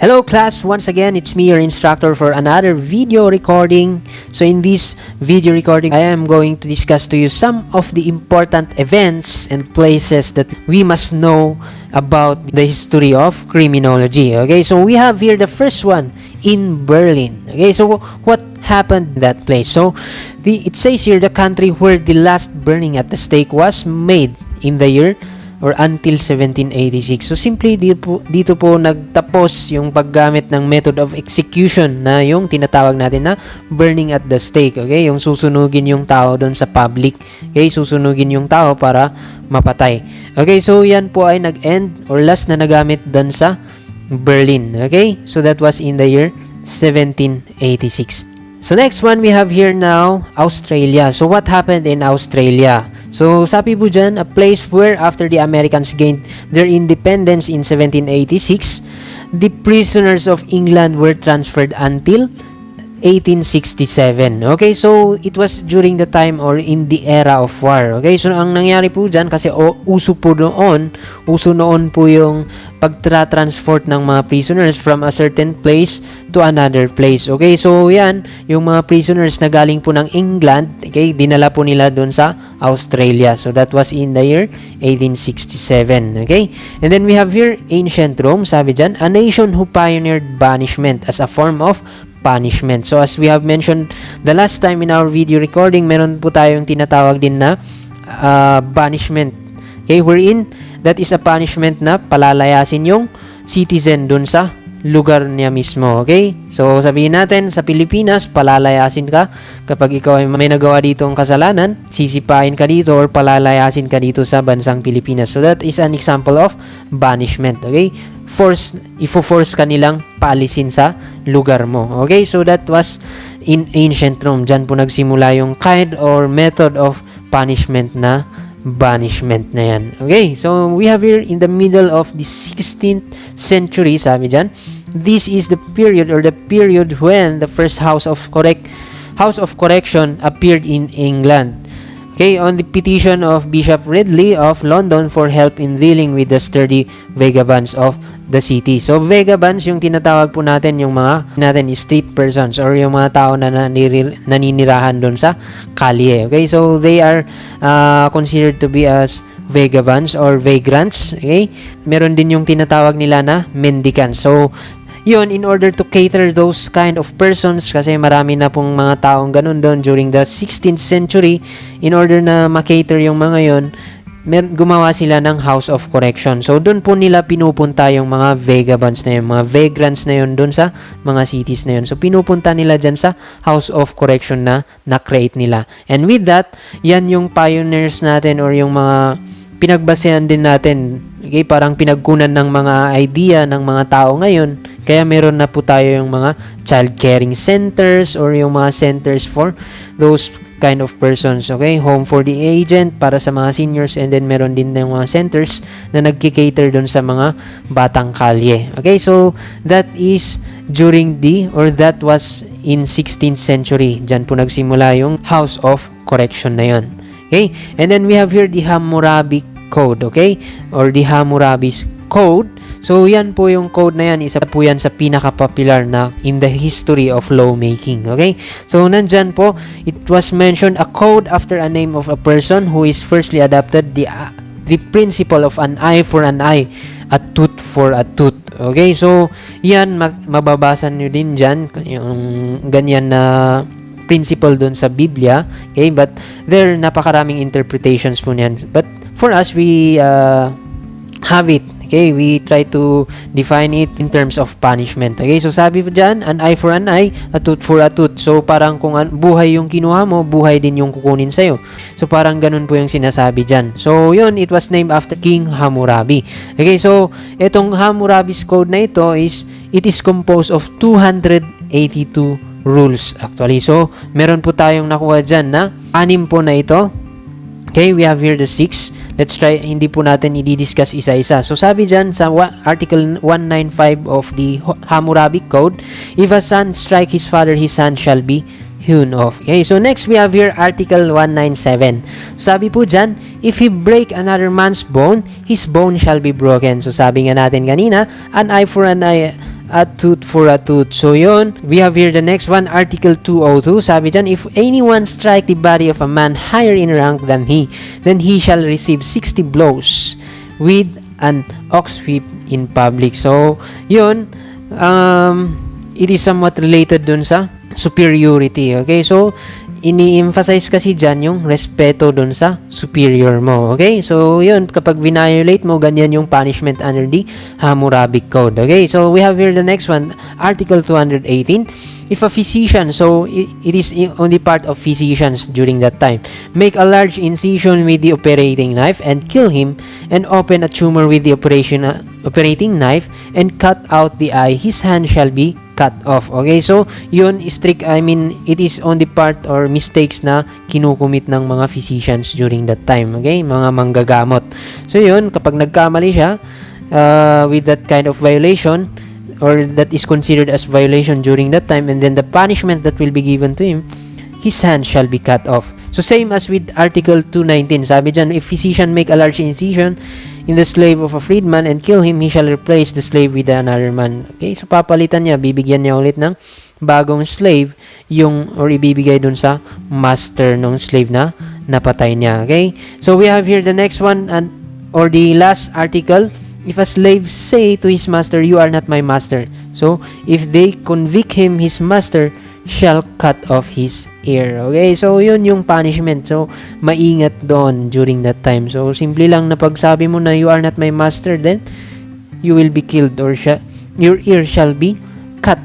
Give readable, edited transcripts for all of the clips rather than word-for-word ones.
Hello class, once again it's me, your instructor, for another video recording. So in this video recording, I am going to discuss to you some of the important events and places that we must know about the history of criminology. Okay, so we have here the first one in Berlin. Okay, so what happened in that place? So it says here the country where the last burning at the stake was made in the year or until 1786. So simply dito po nagtapos yung paggamit ng method of execution na yung tinatawag natin na burning at the stake. Okay, yung susunugin yung tao doon sa public. Okay, susunugin yung tao para mapatay. Okay, so yan po ay nag-end or last na nagamit doon sa Berlin. Okay, so that was in the year 1786. So next one we have here now, Australia. So what happened in Australia? So sabi po dyan, a place where after the Americans gained their independence in 1786, the prisoners of England were transferred until 1867. Okay, so it was during the time or in the era of war. Okay, so ang nangyari po dyan, kasi uso noon po yung pagtra-transport ng mga prisoners from a certain place to another place. Okay, so yan, yung mga prisoners na galing po ng England, okay, dinala po nila doon sa Australia. So that was in the year 1867. Okay, and then we have here ancient Rome. Sabi dyan, a nation who pioneered banishment as a form of punishment. So as we have mentioned the last time in our video recording, meron po tayong tinatawag din na banishment. Okay, wherein that is a punishment na palalayasin yung citizen dun sa lugar niya mismo. Okay, so sabihin natin sa Pilipinas, palalayasin ka kapag ikaw ay may nagawa dito ang kasalanan, sisipain ka dito or palalayasin ka dito sa bansang Pilipinas. So that is an example of banishment. Okay, ifo-force ka nilang paalisin sa lugar mo. Okay, so that was in ancient Rome. Diyan po nagsimula yung kind or method of punishment na banishment na yan. Okay, so we have here in the middle of the 16th century, sabi dyan, this is the period when the first house of correction appeared in England. Okay, on the petition of Bishop Ridley of London for help in dealing with the sturdy vagabonds of the city. So vagabonds yung tinatawag po natin, yung mga street persons or yung mga tao na naninirahan doon sa kalye. Okay, so they are considered to be as vagabonds or vagrants. Okay, meron din yung tinatawag nila na mendicants. So yun, in order to cater those kind of persons, kasi marami na pong mga taong ganun doon during the 16th century, in order na makater yung mga yon, gumawa sila ng House of Correction. So doon po nila pinupunta yung mga vagabonds na yun, mga vagrants na yun doon sa mga cities na yun. So pinupunta nila dyan sa House of Correction na na-create nila. And with that, yan yung pioneers natin or yung mga pinagbasehan din natin. Okay, parang pinagkunan ng mga idea ng mga tao ngayon. Kaya meron na po tayo yung mga child caring centers or yung mga centers for those kind of persons. Okay, home for the aged para sa mga seniors, and then meron din yung mga centers na nagki-cater doon sa mga batang kalye. Okay, so that is that was in 16th century. Diyan po nagsimula yung House of Correction na yon. Okay, and then we have here the Hammurabi Code, okay, or the Hammurabi's Code. So yan po yung code na yan, isa po yan sa pinaka-popular na in the history of lawmaking. Okay, so nandyan po, it was mentioned a code after a name of a person who is firstly adopted the principle of an eye for an eye, a tooth for a tooth. Okay, so yan mababasa nyo din dyan yung ganyan na principle dun sa Biblia. Okay, but there napakaraming interpretations po niyan, but for us we have it. Okay, we try to define it in terms of punishment. Okay, so sabi po dyan, an eye for an eye, a tooth for a tooth. So parang kung buhay yung kinuha mo, buhay din yung kukunin sa'yo. So parang ganun po yung sinasabi dyan. So yun, it was named after King Hammurabi. Okay, so itong Hammurabi's Code na ito it is composed of 282 rules actually. So meron po tayong nakuha dyan na 6 po na ito. Okay, we have here the 6. Let's try, hindi po natin i-discuss isa-isa. So sabi dyan sa Article 195 of the Hammurabi Code, if a son strike his father, his son shall be hewn off. Okay, so next we have here Article 197. Sabi po dyan, if he break another man's bone, his bone shall be broken. So sabi nga natin kanina, an eye for an eye, a tooth for a tooth. So yun, we have here the next one, Article 202. Sabi dyan, if anyone strike the body of a man higher in rank than he, then he shall receive 60 blows with an ox whip in public. So yun, it is somewhat related dun sa superiority. Okay, so ini-emphasize kasi dyan yung respeto dun sa superior mo. Okay, so yun, kapag violate mo, ganyan yung punishment under the Hammurabi Code. Okay, so we have here the next one, Article 218. If a physician, so it is only part of physicians during that time, make a large incision with the operating knife and kill him, and open a tumor with the operating knife and cut out the eye, his hand shall be cut off. Okay, so yun, it is only part or mistakes na kinukumit ng mga physicians during that time. Okay, mga manggagamot. So yun, kapag nagkamali siya with that kind of violation, or that is considered as violation during that time, and then the punishment that will be given to him, his hand shall be cut off. So same as with Article 219. Sabi dyan, if physician make a large incision in the slave of a freedman and kill him, he shall replace the slave with another man. Okay, so papalitan niya, bibigyan niya ulit ng bagong slave or ibibigay dun sa master ng slave na napatay niya. Okay, so we have here the next one, or the last article. If a slave say to his master, you are not my master. So, if they convict him, his master shall cut off his ear. Okay, so yun yung punishment. So, maingat doon during that time. So, simple lang na pagsabi mo na you are not my master, then you will be killed, or your ear shall be cut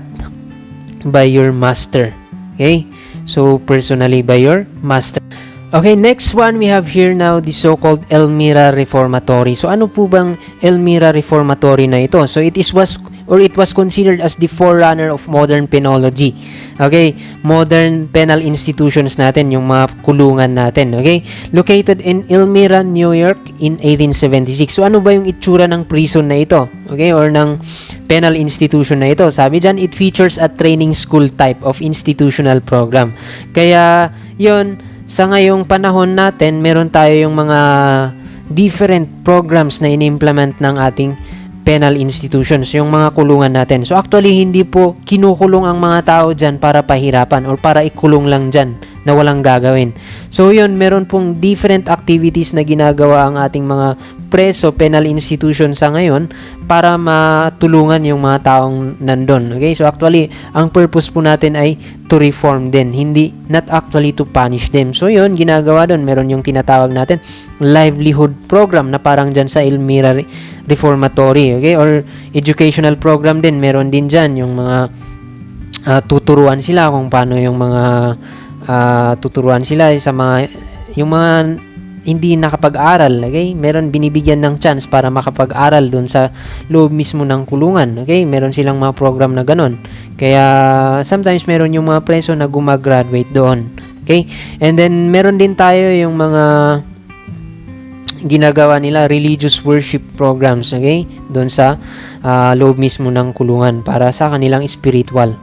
by your master. Okay, so personally by your master. Okay, next one we have here now the so-called Elmira Reformatory. So ano po bang Elmira Reformatory na ito? So it was considered as the forerunner of modern penology. Okay, modern penal institutions natin, yung mga kulungan natin. Okay, located in Elmira, New York in 1876. So ano ba yung itsura ng prison na ito? Okay, or ng penal institution na ito? Sabi dyan, it features a training school type of institutional program. Kaya yun, sa ngayong panahon natin, meron tayo yung mga different programs na in-implement ng ating penal institutions, yung mga kulungan natin. So actually, hindi po kinukulong ang mga tao dyan para pahirapan or para ikulong lang dyan na walang gagawin. So yun, meron pong different activities na ginagawa ang ating mga preso, penal institution sa ngayon para matulungan yung mga taong nandun. Okay? So actually, ang purpose po natin ay to reform din, not actually to punish them. So yun, ginagawa doon. Meron yung tinatawag natin livelihood program na parang dyan sa Elmira Reformatory. Okay? Or educational program din. Meron din dyan yung mga tuturuan sila kung paano yung mga tuturuan sila sa yung mga hindi nakapag-aral. Okay? Meron binibigyan ng chance para makapag-aral doon sa loob mismo ng kulungan. Okay? Meron silang mga program na ganon. Kaya sometimes meron yung mga preso na gumagraduate doon. Okay? And then meron din tayo yung mga ginagawa nila religious worship programs. Okay? Doon sa loob mismo ng kulungan para sa kanilang spiritual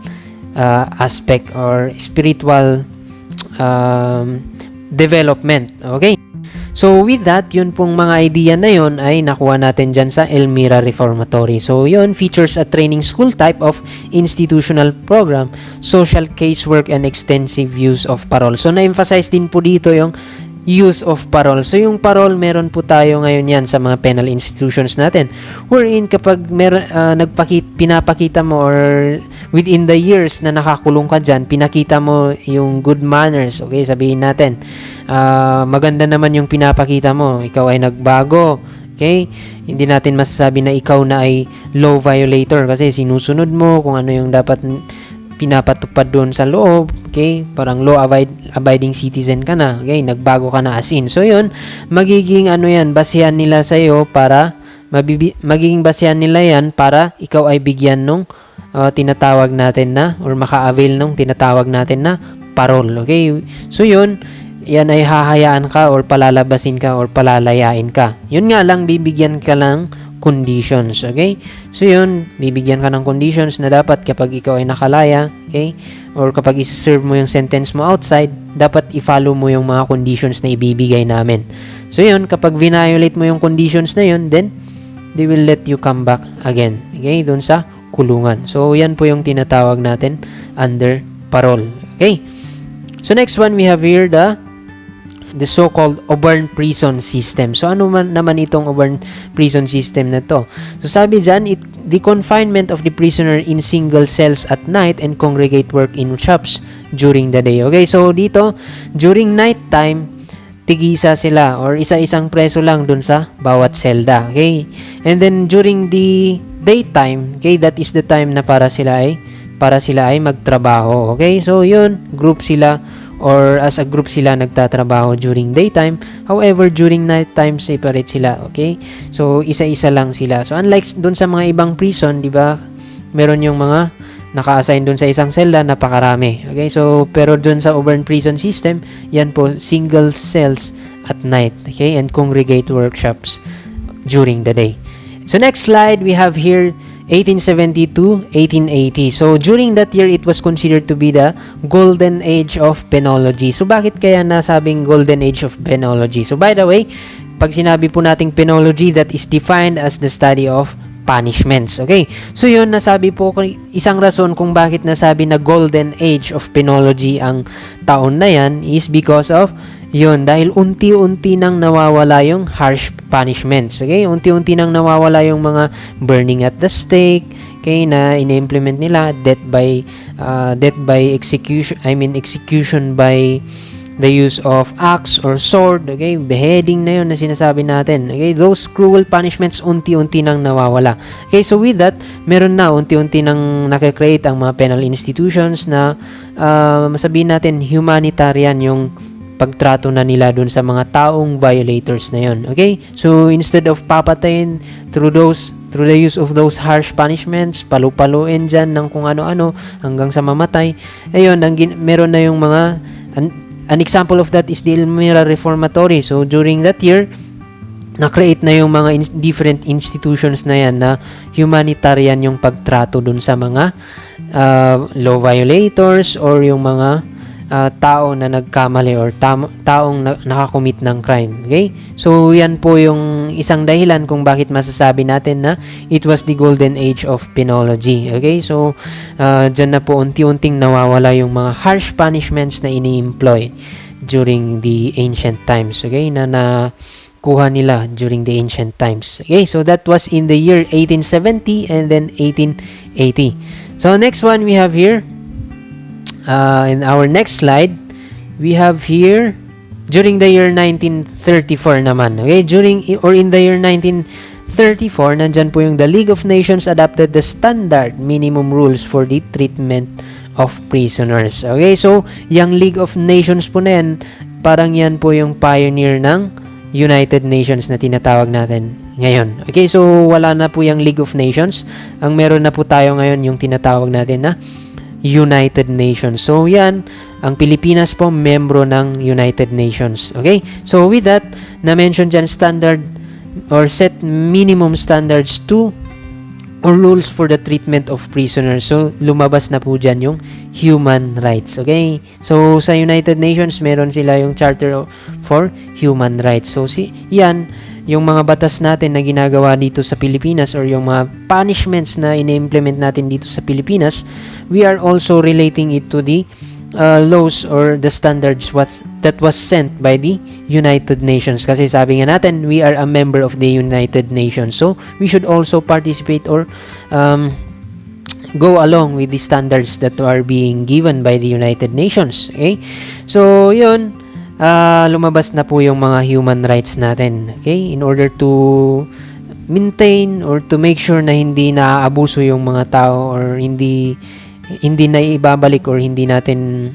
aspect or spiritual development. Okay? So, with that, yun pong mga idea na yun ay nakuha natin dyan sa Elmira Reformatory. So, yun features a training school type of institutional program, social casework, and extensive use of parole. So, na-emphasize din po dito yung use of parole. So, yung parole, meron po tayo ngayon yan sa mga penal institutions natin. Wherein, kapag pinapakita mo or within the years na nakakulong ka dyan, pinakita mo yung good manners. Okay, sabihin natin, maganda naman yung pinapakita mo. Ikaw ay nagbago. Okay? Hindi natin masasabi na ikaw na ay law violator kasi sinusunod mo kung ano yung dapat pinapatupad doon sa loob. Okay? Parang law-abiding citizen ka na. Okay? Nagbago ka na as in. So, yun, magiging basihan nila sa'yo para magiging basihan nila yan para ikaw ay bigyan nung tinatawag natin na or maka-avail nung tinatawag natin na parole. Okay? So, yun, yan ay hahayaan ka or palalabasin ka or palalayain ka. Yun nga lang, bibigyan ka lang conditions. Okay? So yun, bibigyan ka ng conditions na dapat kapag ikaw ay nakalaya, okay, or kapag isi-serve mo yung sentence mo outside, dapat i-follow mo yung mga conditions na ibibigay namin. So yun, kapag violate mo yung conditions na yun, then they will let you come back again. Okay, doon sa kulungan. So yan po yung tinatawag natin under parole. Okay. So next one, we have here the so-called Auburn prison system. So ano man naman itong Auburn prison system na to? So sabi dyan, the confinement of the prisoner in single cells at night and congregate work in shops during the day. Okay, so dito, during night time, tig-isa sila or isa-isang preso lang dun sa bawat selda. Okay, and then during the daytime, okay, that is the time na para sila ay magtrabaho. Okay, so yun, group sila or as a group sila nagtatrabaho during daytime. However, during nighttime, separate sila. Okay? So, isa-isa lang sila. So, unlike dun sa mga ibang prison, di ba, meron yung mga naka-assign dun sa isang selda, napakarami. Okay? So, pero dun sa Auburn prison system, yan po, single cells at night. Okay? And congregate workshops during the day. So, next slide, we have here 1870 to 1880. So, during that year, it was considered to be the golden age of penology. So, bakit kaya nasabing golden age of penology? So, by the way, pag sinabi po nating penology, that is defined as the study of punishments. Okay? So, yun, nasabi po, isang rason kung bakit nasabi na golden age of penology ang taon na yan is because of yun, dahil unti-unti nang nawawala yung harsh punishments. Okay? Unti-unti nang nawawala yung mga burning at the stake, okay, na ina-implement nila, death by execution by the use of axe or sword, okay? Beheading na yun na sinasabi natin. Okay? Those cruel punishments unti-unti nang nawawala. Okay, so with that, meron na unti-unti nang nakakreate ang mga penal institutions na masabihin natin humanitarian yung pagtrato na nila dun sa mga taong violators na yun. Okay? So, instead of papatayin through the use of those harsh punishments, palu-paluin dyan ng kung ano-ano hanggang sa mamatay, ayun, meron na yung mga, an example of that is the Elmira Reformatory. So, during that year, na-create na yung mga different institutions na yan na humanitarian yung pagtrato dun sa mga law violators or yung mga tao na nagkamali or taong nakakommit ng crime. Okay? So, yan po yung isang dahilan kung bakit masasabi natin na it was the golden age of penology. Okay? So, dyan na po unti-unting nawawala yung mga harsh punishments na ini-employ during the ancient times. Okay? Na kuha nila during the ancient times. Okay? So, that was in the year 1870 and then 1880. So, next one we have here, in our next slide, we have here during the year 1934 naman. Okay, in the year 1934, nandyan po yung the League of Nations adopted the standard minimum rules for the treatment of prisoners. Okay, so yung League of Nations po na yan, parang yan po yung pioneer ng United Nations na tinatawag natin ngayon. Okay, so wala na po yung League of Nations. Ang meron na po tayo ngayon yung tinatawag natin na United Nations. So, yan, ang Pilipinas po, membro ng United Nations. Okay? So, with that, na-mention dyan standard or set minimum standards to or rules for the treatment of prisoners. So, lumabas na po dyan yung human rights. Okay? So, sa United Nations, meron sila yung Charter for Human Rights. So, yan, yung mga batas natin na ginagawa dito sa Pilipinas or yung mga punishments na ina-implement natin dito sa Pilipinas, we are also relating it to the laws or the standards that was sent by the United Nations. Kasi sabi nga natin, we are a member of the United Nations. So, we should also participate or go along with the standards that are being given by the United Nations. Okay? So, yun, lumabas na po yung mga human rights natin. Okay? In order to maintain or to make sure na hindi naaabuso yung mga tao or hindi na ibabalik or hindi natin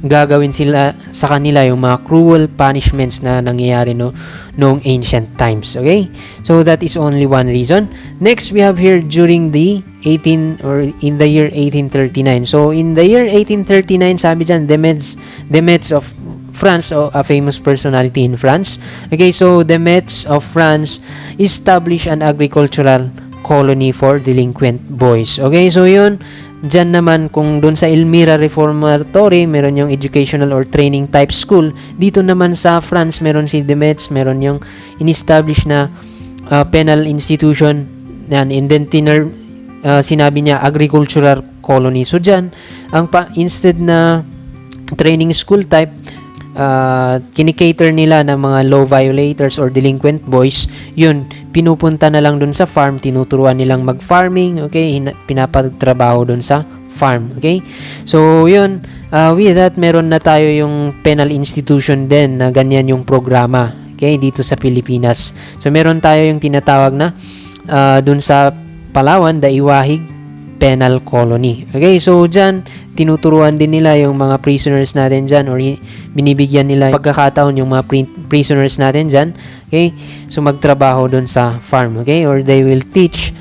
gagawin sila sa kanila yung mga cruel punishments na nangyayari noong ancient times. Okay? So, that is only one reason. Next, we have here during the in the year 1839. So, in the year 1839, sabi dyan, the Mets of France, a famous personality in France. Okay, so the Mets of France established an agricultural colony for delinquent boys. Okay, so yun, Diyan naman kung doon sa Elmira Reformatory, meron yung educational or training type school. Dito naman sa France, meron si Demetz, meron yung in-establish na penal institution. Yan, and then sinabi niya agricultural colony. So diyan, instead na training school type, kinikater nila ng mga law violators or delinquent boys, yun, pinupunta na lang dun sa farm, tinuturuan nilang mag-farming, okay, pinapagtrabaho dun sa farm, okay. So, yun, with that, meron na tayo yung penal institution din na ganyan yung programa, okay, dito sa Pilipinas. So, meron tayo yung tinatawag na dun sa Palawan, Daiwahig Penal Colony. Okay, so dyan, tinuturuan din nila yung mga prisoners natin dyan or binibigyan nila pagkakataon yung mga prisoners natin dyan, okay, so magtrabaho dun sa farm, okay, or they will teach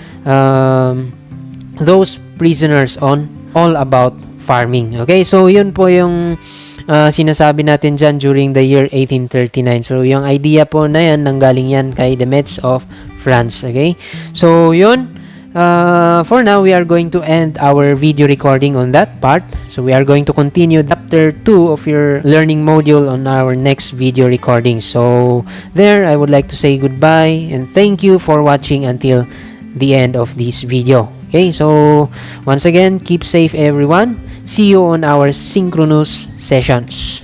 those prisoners on all about farming, okay. So yun po yung sinasabi natin dyan during the year 1839. So yung idea po na yan, nanggaling yan kay Demetz of France, okay. So yun, for now, we are going to end our video recording on that part. So we are going to continue chapter 2 of your learning module on our next video recording. So there, I would like to say goodbye and thank you for watching until the end of this video. Okay, so once again, keep safe everyone. See you on our synchronous sessions.